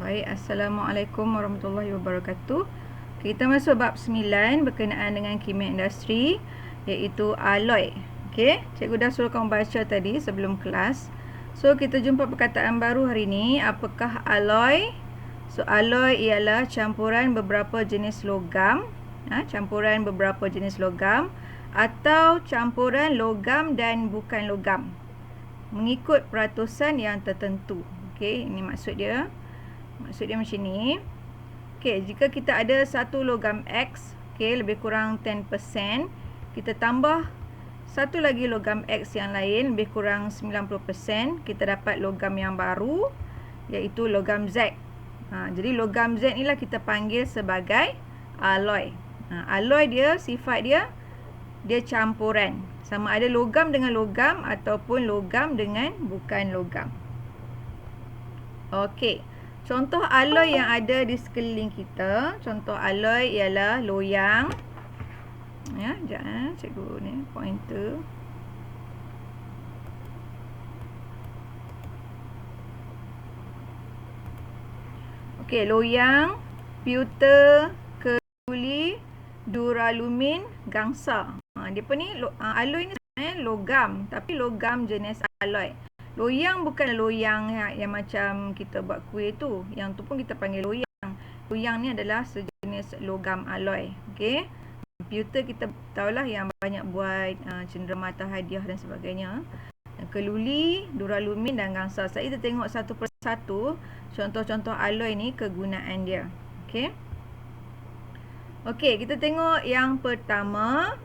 Baik, Assalamualaikum warahmatullahi wabarakatuh. Kita masuk bab 9 berkenaan dengan kimia industri, iaitu alloy. Okey, cikgu dah suruh kamu baca tadi sebelum kelas. So, kita jumpa perkataan baru hari ini. Apakah alloy? So, alloy ialah campuran beberapa jenis logam. Campuran beberapa jenis logam atau campuran logam dan bukan logam mengikut peratusan yang tertentu. Okey, ini maksud dia. Maksud dia macam ni. Okey, jika kita ada satu logam X, okey, lebih kurang 10%, kita tambah satu lagi logam X yang lain lebih kurang 90%, kita dapat logam yang baru, iaitu logam Z. Jadi logam Z inilah kita panggil sebagai alloy. Alloy dia, sifat dia, dia campuran. Sama ada logam dengan logam ataupun logam dengan bukan logam. Okey. Contoh alloy yang ada di sekeliling kita. Contoh alloy ialah loyang. Ya, sekejap cikgu ni pointer. Okey, loyang, pewter, keluli, duralumin, gangsa. Dia pun ni alloy ni sebenarnya logam, tapi logam jenis alloy. Loyang bukan loyang yang macam kita buat kuih tu. Yang tu pun kita panggil loyang. Loyang ni adalah sejenis logam alloy. Okey. Pewter kita tahulah yang banyak buat cenderamata hadiah dan sebagainya. Keluli, duralumin dan gangsa. Kita tengok satu persatu contoh-contoh alloy ni, kegunaan dia. Okey. Okey, kita tengok yang pertama.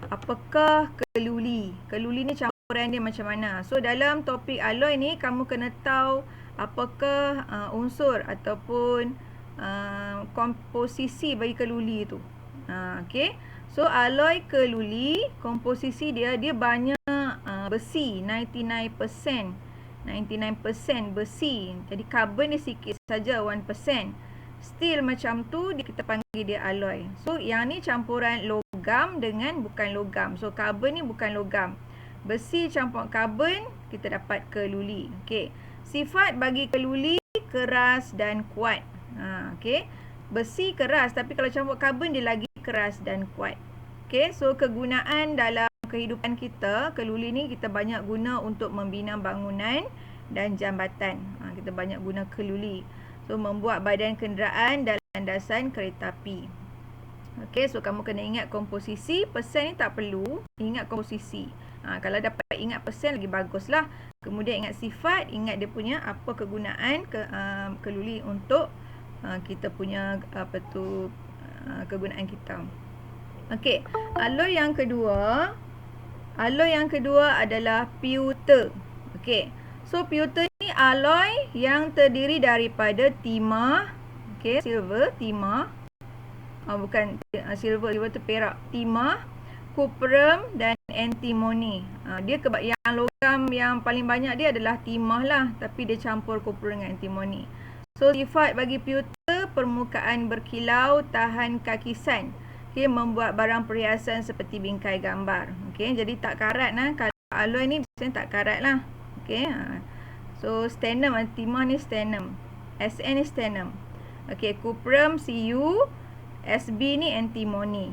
Apakah keluli? Keluli ni campuran dia macam mana? So, dalam topik alloy ni, kamu kena tahu apakah unsur ataupun komposisi bagi keluli tu. Okey. So, alloy keluli, komposisi dia banyak besi, 99%. 99% besi. Jadi, karbon dia sikit saja, 1%. Steel macam tu, kita panggil dia alloy. So, yang ni campuran logam dengan bukan logam. So, karbon ni bukan logam. Besi campur karbon, kita dapat keluli. Okey. Sifat bagi keluli, keras dan kuat. Okey. Besi keras, tapi kalau campur karbon, dia lagi keras dan kuat. Okey. So, kegunaan dalam kehidupan kita, keluli ni kita banyak guna untuk membina bangunan dan jambatan. Kita banyak guna keluli. So, membuat badan kenderaan dan landasan kereta api. Okey, so kamu kena ingat komposisi. Persen ni tak perlu. Ingat komposisi. Kalau dapat ingat persen lagi baguslah. Kemudian ingat sifat, ingat dia punya apa kegunaan keluli untuk kita punya kegunaan kita. Okey, alloy yang kedua. Alloy yang kedua adalah pewter. Okey. So, pewter ni alloy yang terdiri daripada timah, okey, silver, timah. Bukan silver tu perak. Timah, cuprum dan antimony. Dia yang logam yang paling banyak dia adalah timah lah, tapi dia campur cuprum dengan antimony. So, sifat bagi pewter, permukaan berkilau, tahan kakisan. Okey, membuat barang perhiasan seperti bingkai gambar. Okey, jadi tak karat lah. Kalau alloy ni biasanya tak karat lah. Okey. So, stannum, timah ni stannum. SN ni stannum. Okey, cuprum Cu, SB ni antimony.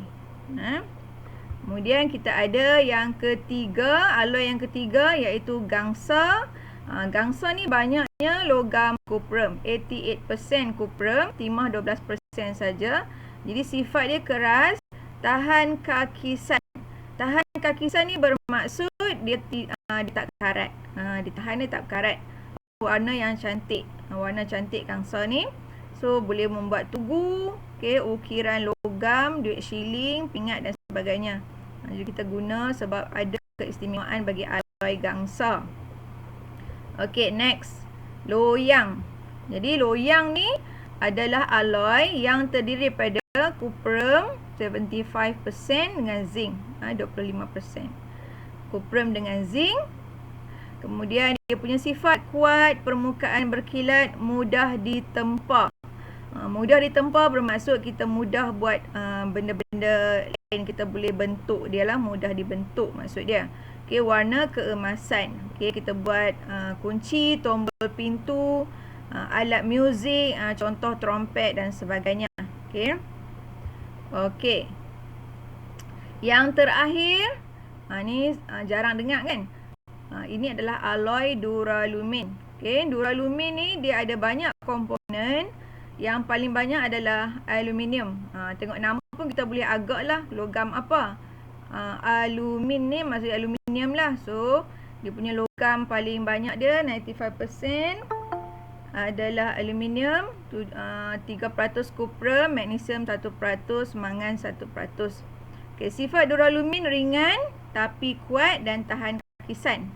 Kemudian kita ada yang ketiga, alloy yang ketiga iaitu gangsa. Gangsa ni banyaknya logam cuprum. 88% cuprum, timah 12% saja. Jadi sifat dia keras, tahan kakisan. Tahan kakisan ni bermaksud dia tak karat. Dia tak karat. Warna yang cantik. Warna cantik gangsa ni. So, boleh membuat tugu, okay, ukiran logam, duit shilling, pingat dan sebagainya. Jadi kita guna sebab ada keistimewaan bagi alloy gangsa. Okay, next. Loyang. Jadi, loyang ni adalah alloy yang terdiri daripada cuprum 75% dengan zinc 25%. Cuprum dengan zinc. Kemudian dia punya sifat kuat, permukaan berkilat, mudah ditempa. Mudah ditempa bermaksud kita mudah buat benda-benda lain, kita boleh bentuk dia lah, mudah dibentuk maksud dia. Okey, warna keemasan. Okey, kita buat kunci, tombol pintu, alat muzik, contoh trompet dan sebagainya. Okey. Okey. Yang terakhir, ni jarang dengar kan? Ini adalah alloy duralumin. Okey, duralumin ni dia ada banyak komponen. Yang paling banyak adalah aluminium. Tengok nama pun kita boleh agak lah logam apa. Alumin ni maksudnya aluminium lah. So, dia punya logam paling banyak dia 95% adalah aluminium, 3% kupra, magnesium 1%, mangan 1%. Okey, sifat duralumin ringan tapi kuat dan tahan kakisan.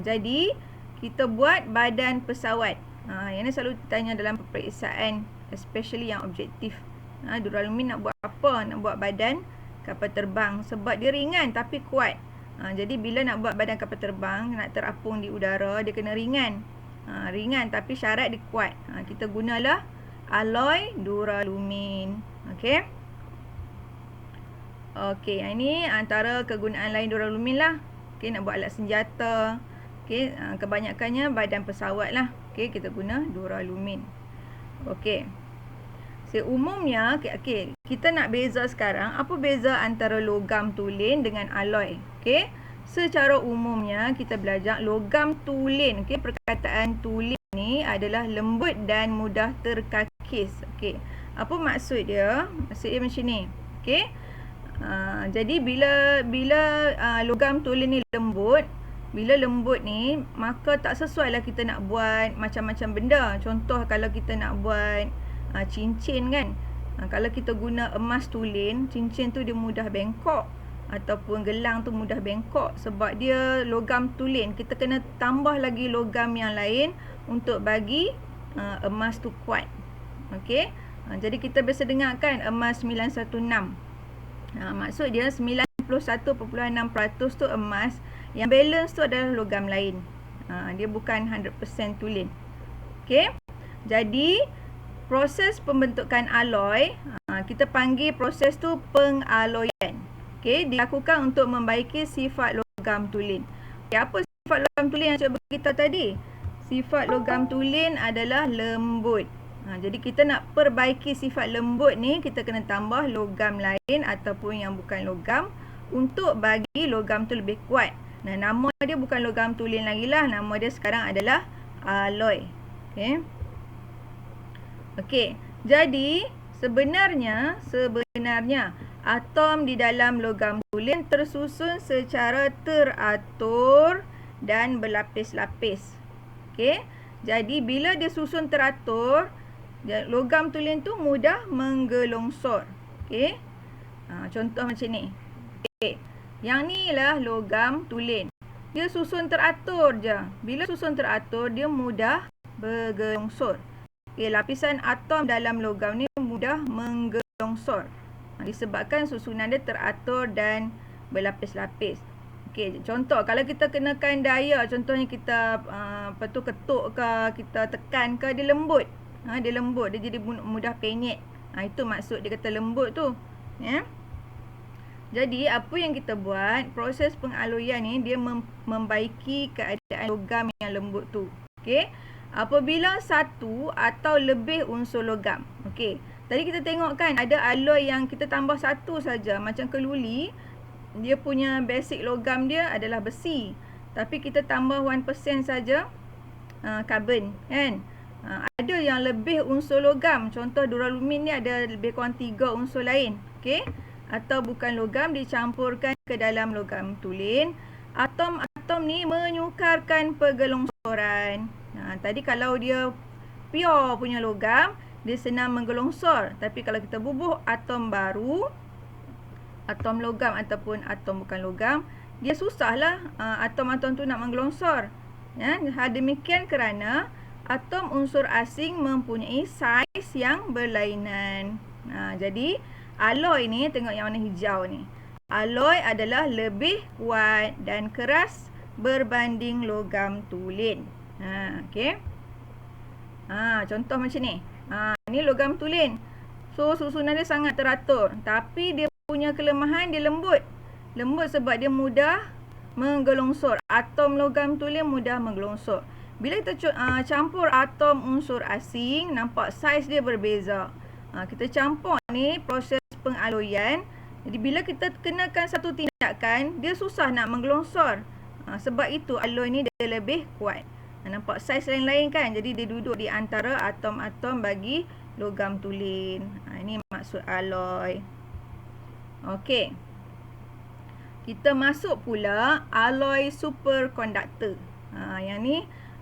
Jadi kita buat badan pesawat. Yang ni selalu ditanya dalam peperiksaan, especially yang objektif. Duralumin nak buat apa? Nak buat badan kapal terbang sebab dia ringan tapi kuat. Jadi bila nak buat badan kapal terbang, nak terapung di udara, dia kena ringan. Ringan tapi syarat dia kuat. Kita gunalah alloy duralumin. Okey. Okey, ini antara kegunaan lain duralumin lah. Okey, nak buat alat senjata. Okey, kebanyakannya badan pesawat lah. Okey, kita guna duralumin. Okey. Umumnya, okey, kita nak beza sekarang. Apa beza antara logam tulen dengan alloy? Okey. Secara umumnya kita belajar logam tulen. Okey, perkataan tulen ni adalah lembut dan mudah terkakis. Okey. Apa maksud dia? Maksud dia macam ni. Okey. Jadi bila logam tulen ni lembut, bila lembut ni, maka tak sesuai lah kita nak buat macam-macam benda. Contoh kalau kita nak buat cincin kan. Kalau kita guna emas tulen, cincin tu dia mudah bengkok. Ataupun gelang tu mudah bengkok sebab dia logam tulen. Kita kena tambah lagi logam yang lain untuk bagi emas tu kuat. Okey. Jadi kita biasa dengar kan emas 916. Maksud dia 91.6% tu emas. Yang balance tu adalah logam lain. Dia bukan 100% tulen. Okey. Jadi proses pembentukan alloy, kita panggil proses tu pengaloyan. Okey, dilakukan untuk membaiki sifat logam tulen. Okay, apa sifat logam tulen yang saya beritahu tadi? Sifat logam tulen adalah lembut. Jadi kita nak perbaiki sifat lembut ni, kita kena tambah logam lain ataupun yang bukan logam untuk bagi logam tu lebih kuat. Nama dia bukan logam tulen lagi lah. Nama dia sekarang adalah alloy. Okey. Okey. Jadi sebenarnya atom di dalam logam tulen tersusun secara teratur dan berlapis-lapis. Okey. Jadi bila dia susun teratur, logam tulen tu mudah menggelongsor. Okey. Contoh macam ni. Okey. Yang ni lah logam tulen. Dia susun teratur je. Bila susun teratur, dia mudah bergelongsor. Okey, lapisan atom dalam logam ni mudah menggelongsor. Disebabkan susunan dia teratur dan berlapis-lapis. Okey, contoh kalau kita kenakan daya, contohnya kita ketuk ke, kita tekan ke, dia lembut. Dia lembut, dia jadi mudah penyet. Itu maksud dia kata lembut tu. Ya. Jadi apa yang kita buat, proses pengaloyan ni dia membaiki keadaan logam yang lembut tu. Okey. Apabila satu atau lebih unsur logam. Okey. Tadi kita tengok kan ada alloy yang kita tambah satu saja. Macam keluli, dia punya basic logam dia adalah besi. Tapi kita tambah 1% saja karbon kan. Ada yang lebih unsur logam. Contoh duralumin ni ada lebih kurang 3 unsur lain. Okey. Atau bukan logam dicampurkan ke dalam logam tulen. Atom-atom ni menyukarkan pergelongsoran. Tadi kalau dia pure punya logam, dia senang menggelongsor. Tapi kalau kita bubuh atom baru, atom logam ataupun atom bukan logam, dia susahlah atom-atom tu nak menggelongsor. Ya, demikian kerana atom unsur asing mempunyai saiz yang berlainan. Jadi alloy ni, tengok yang warna hijau ni. Alloy adalah lebih kuat dan keras berbanding logam tulen. Okey. Contoh macam ni. Ni logam tulen. So susunan dia sangat teratur, tapi dia punya kelemahan dia lembut. Lembut sebab dia mudah menggelongsor. Atom logam tulen mudah menggelongsor. Bila kita campur atom unsur asing, nampak saiz dia berbeza. Kita campur ni proses pengaloyan. Jadi bila kita kenakan satu tindakan, dia susah nak menggelongsor. Sebab itu alloy ni dia lebih kuat. Nampak saiz lain-lain kan? Jadi dia duduk di antara atom-atom bagi logam tulen. Ini maksud alloy. Okey. Kita masuk pula alloy superconductor. Yang ni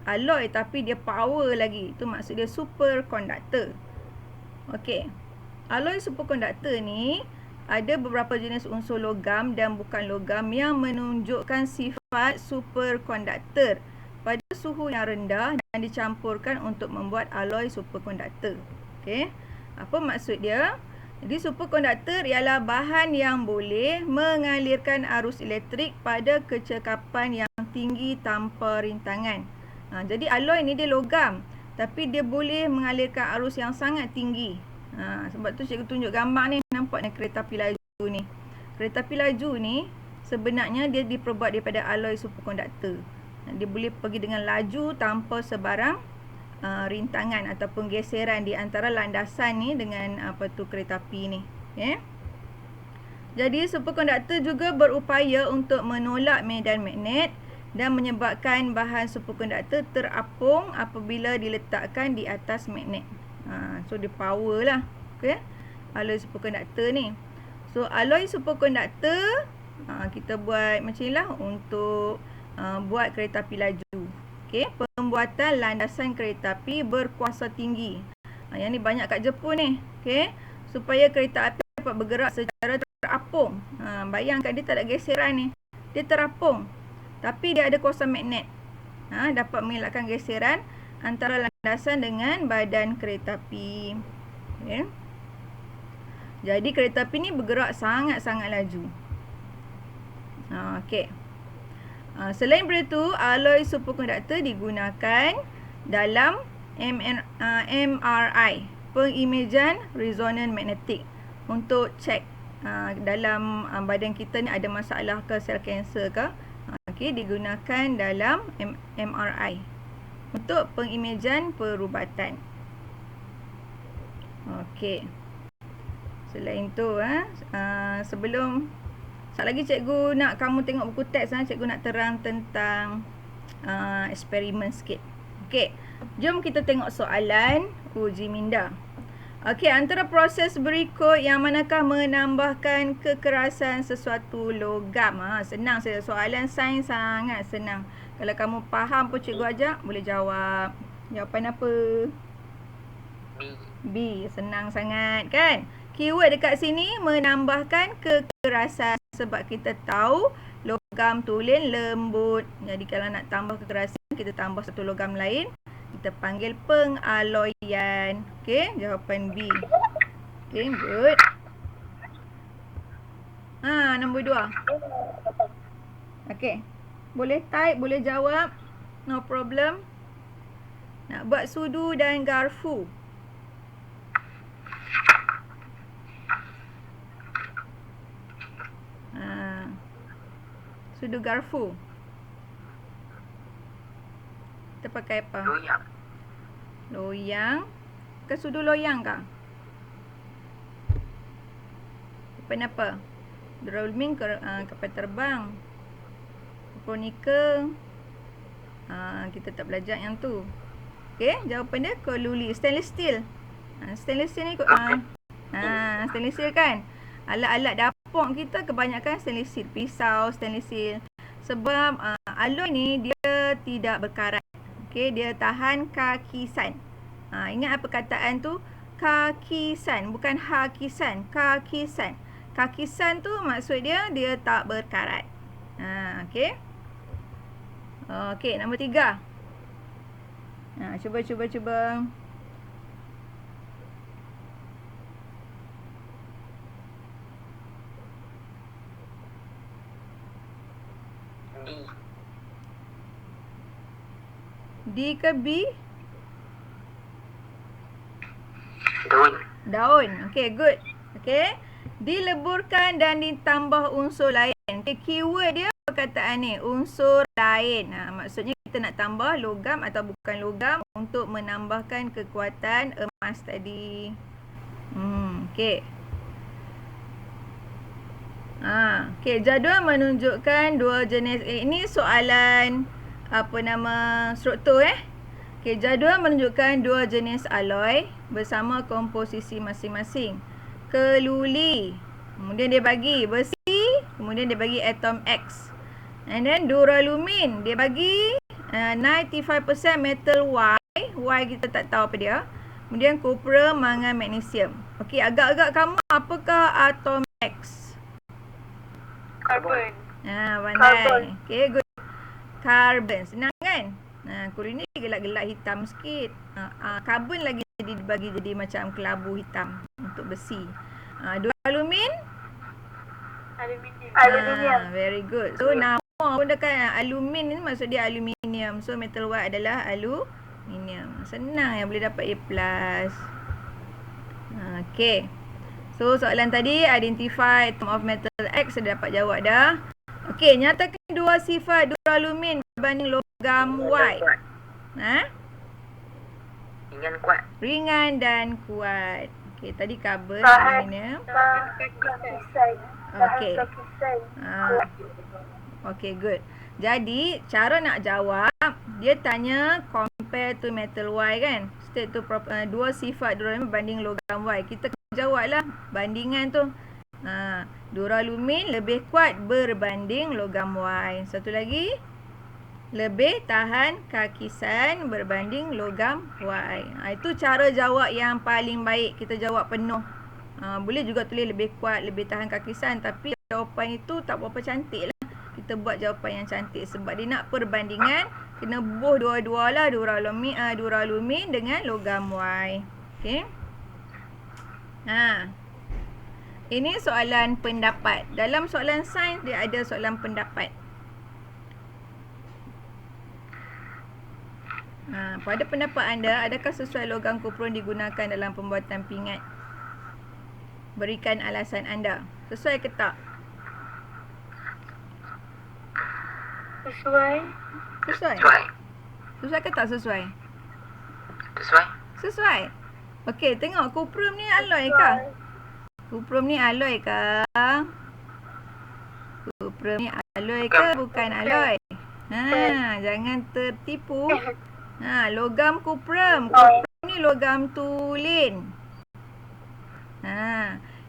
alloy tapi dia power lagi. Itu maksud dia superconductor. Okey. Alloy superconductor ni ada beberapa jenis unsur logam dan bukan logam yang menunjukkan sifat superconductor pada suhu yang rendah dan dicampurkan untuk membuat alloy superconductor. Okey. Apa maksud dia? Jadi superconductor ialah bahan yang boleh mengalirkan arus elektrik pada kecekapan yang tinggi tanpa rintangan. Jadi alloy ni dia logam tapi dia boleh mengalirkan arus yang sangat tinggi. Sebab tu cikgu tunjuk gambar ni, nampak ni kereta api laju ni. Kereta api laju ni sebenarnya dia diperbuat daripada alloy superconductor. Dia boleh pergi dengan laju tanpa sebarang rintangan ataupun geseran di antara landasan ni dengan kereta api ni. Okay. Jadi superconductor juga berupaya untuk menolak medan magnet dan menyebabkan bahan superconductor terapung apabila diletakkan di atas magnet. So dia power lah. Okay. Alloy superconductor ni. So alloy superconductor kita buat macam ni lah untuk buat kereta api laju. Okay. Pembuatan landasan kereta api berkuasa tinggi. Yang ni banyak kat Jepun ni. Okay. Supaya kereta api dapat bergerak secara terapung. Bayangkan dia tak ada geseran ni. Dia terapung. Tapi dia ada kuasa magnet. Dapat mengelakkan geseran antara landasan dengan badan kereta api. Okay. Jadi kereta api ni bergerak sangat-sangat laju. Okey. Selain daripada itu, alloy superconductor digunakan dalam MRI, pengimejan resonan magnetik, untuk cek dalam badan kita ni ada masalah ke, sel kanser ke. Okey, digunakan dalam MRI untuk pengimejan perubatan. Okey. Selain tu sebelum lagi cikgu nak kamu tengok buku teks, cikgu nak terang tentang eksperimen sikit. Okey. Jom kita tengok soalan uji minda. Okey, antara proses berikut yang manakah menambahkan kekerasan sesuatu logam? Senang saja, soalan sains sangat senang. Kalau kamu faham pun cikgu ajak, boleh jawab. Jawapan apa? B. Senang sangat kan? Keyword dekat sini menambahkan kekerasan. Sebab kita tahu logam tulen lembut. Jadi kalau nak tambah kekerasan, kita tambah satu logam lain. Kita panggil pengaloyan. Okey, jawapan B. Okey, good. Nombor 2. Okey. Boleh type, boleh jawab. No problem. Nak buat sudu dan garfu. Sudu garfu. Kita pakai apa? Loyang. Loyang. Ke sudu loyang kah? Apa? Drawing kapal terbang. Kronika. Kita tak belajar yang tu. Okey, jawapan dia koluli. Stainless steel. Stainless steel ni stainless steel kan? Alat-alat dapur kita kebanyakan stainless steel. Pisau, stainless steel. Sebab alloy ni dia tidak berkarat. Okey, dia tahan kakisan. Ingat apa perkataan tu? Kakisan, bukan hakisan. Kakisan. Kakisan tu maksud dia tak berkarat. Okey. Okey, nombor 3. Cuba. D ke B? Daun. Okey, good. Okey. Dileburkan dan ditambah unsur lain. Okay, keyword dia perkataan ni, unsur lain. Maksudnya kita nak tambah logam atau bukan logam untuk menambahkan kekuatan emas tadi. Okey. Okey, jadual menunjukkan dua jenis. Ini soalan struktur Okey, jadual menunjukkan dua jenis alloy bersama komposisi masing-masing. Keluli, kemudian dia bagi besi, kemudian dia bagi atom X. And then duralumin, dia bagi 95% metal Y kita tak tahu apa dia. Kemudian kupra, mangan, magnesium. Okey, agak-agak kamu apakah atom X? Karbon. Pandai. Okey, good. Karbon, senang kan? Kulit ni gelap-gelap hitam sikit. Karbon lagi dibagi jadi macam kelabu hitam untuk besi. Duralumin? Aluminium. Very good. So nama pun dekat alumin ni maksud dia aluminium. So metal Y adalah aluminium. Senang yang boleh dapat A+. Okey. So soalan tadi identify atom of metal X, sudah dapat jawab dah. Okey, nyatakan dua sifat duralumin berbanding logam Y. Ringan, kuat. Ringan dan kuat. Okey, tadi karbon, aluminium. Okey. Okey, good. Jadi, cara nak jawab, dia tanya compare to metal Y kan. State tu dua sifat duralumin berbanding logam Y. Kita jawablah bandingan tu. Duralumin lebih kuat berbanding logam Y. Satu lagi, lebih tahan kakisan berbanding logam Y. Itu cara jawab yang paling baik. Kita jawab penuh. Boleh juga tulis lebih kuat, lebih tahan kakisan. Tapi jawapan itu tak berapa cantik lah. Kita buat jawapan yang cantik. Sebab dia nak perbandingan. Kena buh dua-dua lah. Duralumin dengan logam Y. Okay. Ini soalan pendapat. Dalam soalan sains dia ada soalan pendapat. Pada pendapat anda, adakah sesuai logam kupron digunakan dalam pembuatan pingat? Berikan alasan anda. Sesuai ke tak? Sesuai. Sesuai ke tak sesuai? Sesuai. Okey, tengok kuprum ni alloy ke? Kuprum ni alloy ke? Kuprum ni alloy ke bukan alloy? Jangan tertipu. Logam kuprum. Kuprum ni logam tulin.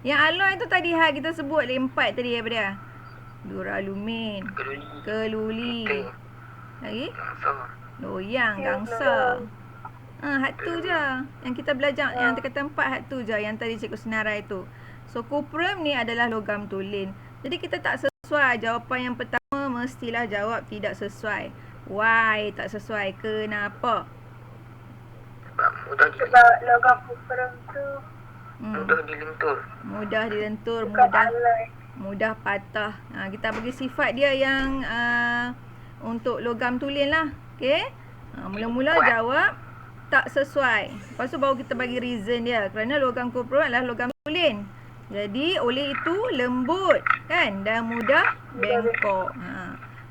Yang alloy tu tadi kita sebut 4 tadi apa dia? Duralumin, keluli. Lagi? Loyang, gangsa. Hak tu je. Yang kita belajar yang kata 4 hak tu je yang tadi cikgu senarai tu. So kuprum ni adalah logam tulin. Jadi kita tak sesuai. Jawapan yang pertama mestilah jawab tidak sesuai. Why tak sesuai? Kenapa? Sebab logam kuprum tu mudah dilentur. Mudah patah. Kita bagi sifat dia yang untuk logam tulin lah. Okey. Mula-mula jawab tak sesuai. Lepas tu baru kita bagi reason dia. Kerana logam kuprum adalah logam tulin. Jadi oleh itu lembut kan dan mudah bengkok.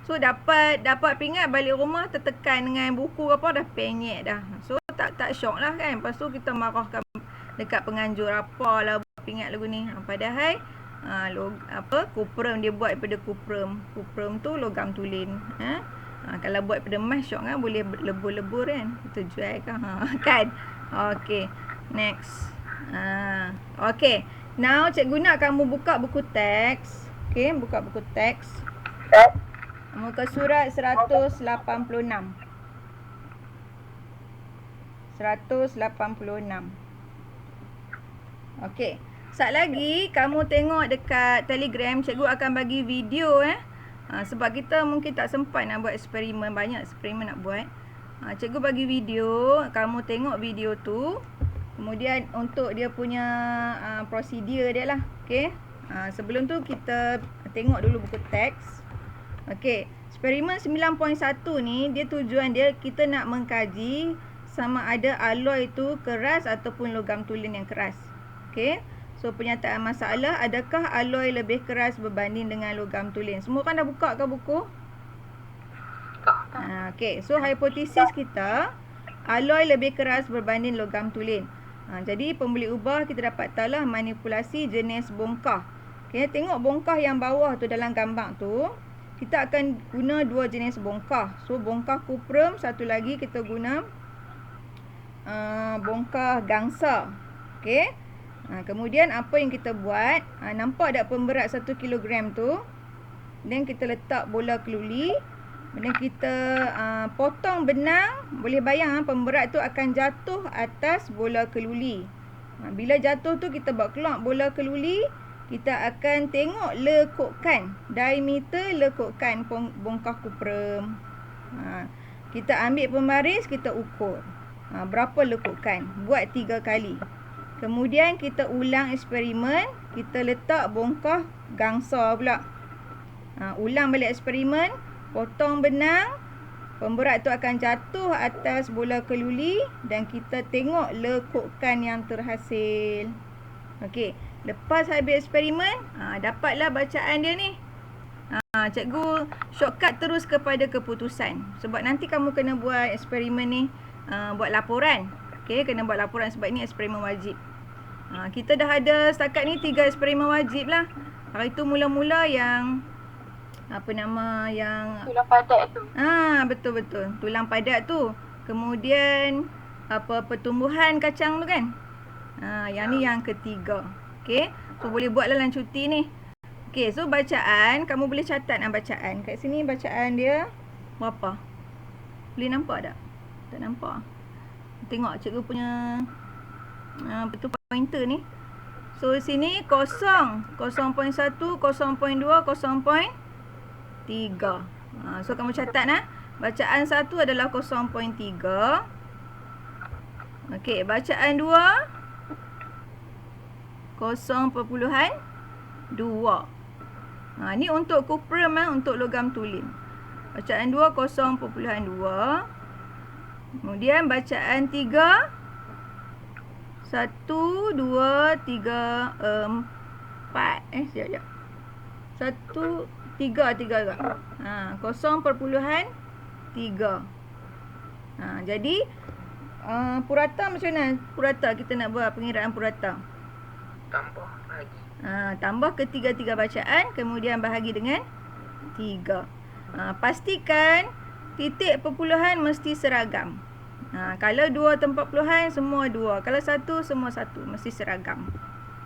So dapat pingat balik rumah tertekan dengan buku apa dah penyek dah. So tak syok lah kan. Lepas tu kita marahkan dekat penganjur apalah buat pingat lagu ni. Padahal kuprum dia buat daripada kuprum. Kuprum tu logam tulin. Kalau buat daripada emas syok kan, boleh lebur-lebur kan. Kita jual kan. Kan? Okey. Next. Okey. Now cikgu nak kamu buka buku teks. Okey, buka buku teks. Muka surat 186. 186. Okey. Sat lagi kamu tengok dekat Telegram, cikgu akan bagi video sebab kita mungkin tak sempat nak buat eksperimen, banyak eksperimen nak buat. Cikgu bagi video, kamu tengok video tu. Kemudian untuk dia punya prosedur dia lah. Okey. Sebelum tu kita tengok dulu buku teks. Okey. Eksperimen 9.1 ni dia tujuan dia kita nak mengkaji sama ada alloy tu keras ataupun logam tulin yang keras. Okey. So pernyataan masalah, adakah alloy lebih keras berbanding dengan logam tulin? Semua kan dah buka ke buku? Okey, so hipotesis kita alloy lebih keras berbanding logam tulen. Jadi pembuli ubah kita dapat tahulah manipulasi jenis bongkah. Okey, tengok bongkah yang bawah tu dalam gambar tu. Kita akan guna dua jenis bongkah. So bongkah kuprum, satu lagi kita guna bongkah gangsa. Okey. Kemudian apa yang kita buat? Nampak tak pemberat 1 kilogram tu? Dan kita letak bola keluli. Kemudian kita potong benang. Boleh bayang pemberat tu akan jatuh atas bola keluli. Bila jatuh tu kita buat keluar bola keluli. Kita akan tengok lekukkan. Diameter lekukkan bongkah kuprum. Kita ambil pembaris, kita ukur. Berapa lekukkan. Buat 3 kali. Kemudian kita ulang eksperimen. Kita letak bongkah gangsa pula. Ulang balik eksperimen. Potong benang. Pemberat tu akan jatuh atas bola keluli. Dan kita tengok lekukkan yang terhasil. Okey. Lepas habis eksperimen, dapatlah bacaan dia ni. Cikgu shortcut terus kepada keputusan. Sebab nanti kamu kena buat eksperimen ni. Buat laporan. Okey, kena buat laporan sebab ni eksperimen wajib. Kita dah ada setakat ni 3 eksperimen wajib lah. Itu mula-mula yang yang Tulang padat tu. betul-betul. Tulang padat tu. Kemudian pertumbuhan kacang tu kan. Yang ni yang ketiga. Okey. So boleh buat dalam cuti ni. Okey, so bacaan kamu boleh catat bacaan. Kat sini bacaan dia berapa? Boleh nampak tak? Tak nampak. Tengok cikgu punya betul pointer ni. So sini 0, 0.1, 0.2, 0.3. So kamu catat bacaan 1 adalah 0.3. Okey, bacaan 2 0.2. Ni untuk kuprum, untuk logam tulen. Bacaan 2 0.2. Kemudian bacaan 3 1, 2, 3, 4. Sekejap. 1, 3 juga. 0.3. Jadi purata macam mana? Purata kita nak buat pengiraan purata. Tambah lagi. Tambah ketiga-tiga bacaan, kemudian bahagi dengan 3. Pastikan titik perpuluhan mesti seragam. Kalau 2 tempat puluhan, semua 2. Kalau 1, semua 1. Mesti seragam.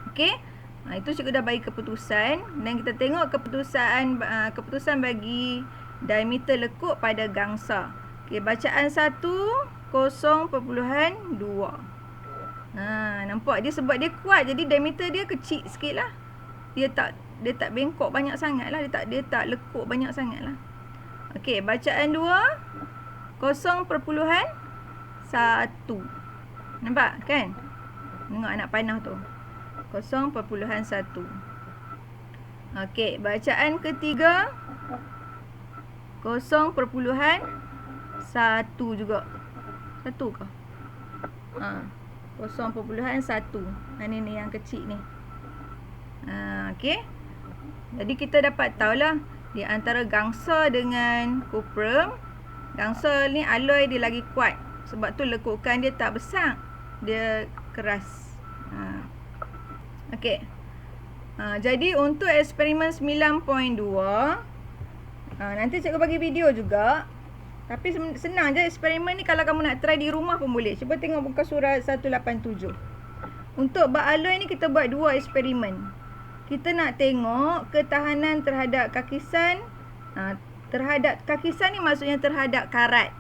Okey? Itu cikgu dah bagi keputusan. Dan kita tengok keputusan bagi diameter lekuk pada gangsa. Okey, bacaan 1, 0.2. Nampak? Dia sebab dia kuat, jadi diameter dia kecil sikit lah. Dia tak bengkok banyak sangat lah. Dia tak lekuk banyak sangat lah. Okey, bacaan 2, 0.1. Nampak kan? Tengok anak panah tu. 0.1. Okey, bacaan ketiga 0.1 juga. 1 ke? 0.1. Ni yang kecil ni. Okey. Jadi kita dapat tahulah di antara gangsa dengan kuprum. Gangsa ni alloy dia lagi kuat. Sebab tu lekukan dia tak besar. Dia keras. Okey. Jadi untuk eksperimen 9.2, nanti cikgu bagi video juga. Tapi senang je eksperimen ni, kalau kamu nak try di rumah pun boleh. Cuba tengok buka surat 187. Untuk bak alloy ni kita buat 2 eksperimen. Kita nak tengok ketahanan terhadap kakisan. Terhadap kakisan ni maksudnya terhadap karat.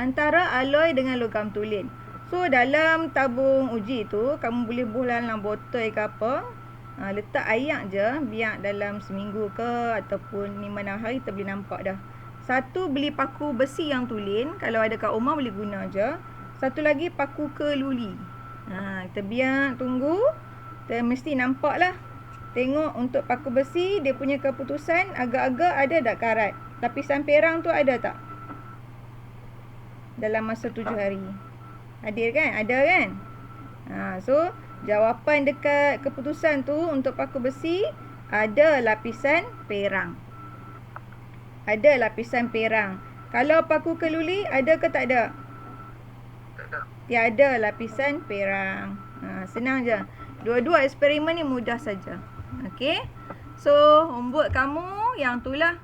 Antara alloy dengan logam tulen. So dalam tabung uji tu kamu boleh buh dalam botol ke apa. Letak air je, biar dalam seminggu ke ataupun 5-6 hari kita boleh nampak dah. Satu, beli paku besi yang tulen. Kalau ada kat rumah boleh guna je. Satu lagi paku keluli. Kita biar tunggu. Kita mesti nampak lah. Tengok untuk paku besi, dia punya keputusan agak-agak ada tak karat. Lapisan perang tu ada tak? Dalam masa 7 hari. Adil kan? Ada kan? So jawapan dekat keputusan tu untuk paku besi, ada lapisan perang. Ada lapisan perang. Kalau paku keluli, ada ke tak ada? Tak ada. Tiada lapisan perang. Senang je. Dua-dua eksperimen ni mudah saja. Okey. So, homework kamu yang itulah.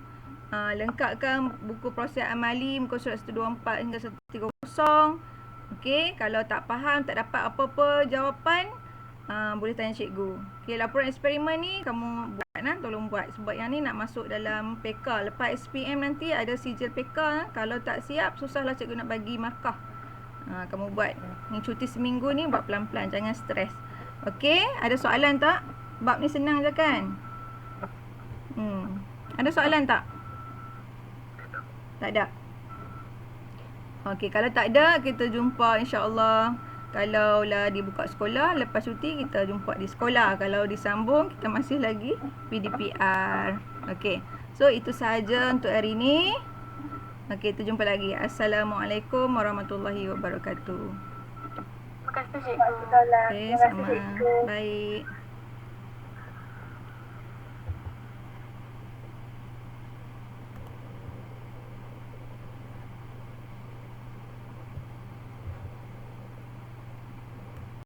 Lengkapkan buku proses amali muka surat 124 hingga 130. Okey. Kalau tak faham, tak dapat apa-apa jawapan, boleh tanya cikgu. Okey, laporan eksperimen ni kamu buat tolong buat. Sebab yang ni nak masuk dalam PK. Lepas SPM nanti ada sijil PK. Kalau tak siap, susahlah cikgu nak bagi markah. Kamu buat. Ni cuti seminggu ni buat pelan-pelan, jangan stres. Okey, ada soalan tak? Bab ni senang je kan? Ada soalan tak? Tak ada. Okey, kalau tak ada, kita jumpa insya-Allah. Kalau lah dibuka sekolah, lepas cuti kita jumpa di sekolah. Kalau disambung, kita masih lagi PDPR. Okey. So, itu sahaja untuk hari ini. Okey, kita jumpa lagi. Assalamualaikum warahmatullahi wabarakatuh. Terima kasih cikgu. Okey, sama. Baik.